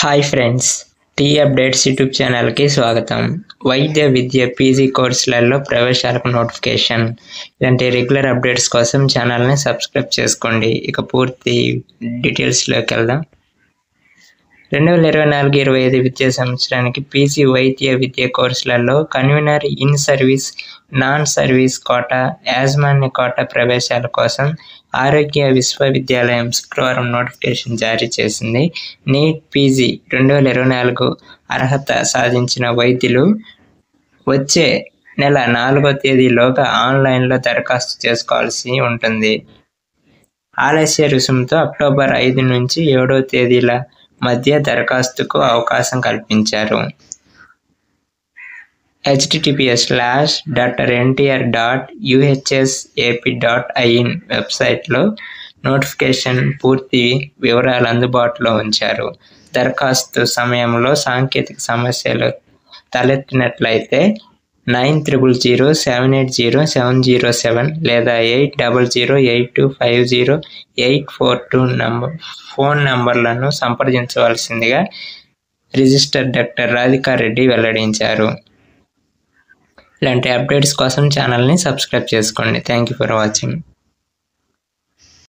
Hi friends, tea updates YouTube ఛానల్కి స్వాగతం. వైద్య విద్య పీజీ కోర్సులలో ప్రవేశాలకు నోటిఫికేషన్. ఇలాంటి రెగ్యులర్ అప్డేట్స్ కోసం ఛానల్ని సబ్స్క్రైబ్ చేసుకోండి. ఇక పూర్తి డీటెయిల్స్లోకి వెళ్దాం. 2024-25 విద్యా సంవత్సరానికి పీజీ వైద్య విద్య కోర్సులలో convener in service, non service quota, యాజమాన్య కోటా ప్రవేశాల కోసం ఆరోగ్య విశ్వవిద్యాలయం శుక్రవారం నోటిఫికేషన్ జారీ చేసింది. నీట్ పీజీ 2024 అర్హత సాధించిన వైద్యులు వచ్చే నెల 4వ తేదీలోగా ఆన్లైన్లో దరఖాస్తు చేసుకోవాల్సి ఉంటుంది. ఆలస్య రుసుముతో అక్టోబర్ 5 నుంచి 7వ తేదీల మధ్య దరఖాస్తుకు అవకాశం కల్పించారు. https://dr.ntr.uhsap.in వెబ్సైట్లో నోటిఫికేషన్ పూర్తి వివరాలు అందుబాటులో ఉంచారు. దరఖాస్తు సమయంలో సాంకేతిక సమస్యలు తలెత్తినట్లయితే 9007800707 లేదా 8008250842 ఫోన్ నంబర్లను సంప్రదించవలసిందిగా రిజిస్టర్ డాక్టర్ రాధికా రెడ్డి వెల్లడించారు. ఇలాంటి అప్డేట్స్ కోసం ఛానల్ని సబ్స్క్రైబ్ చేసుకోండి. Thank you for watching.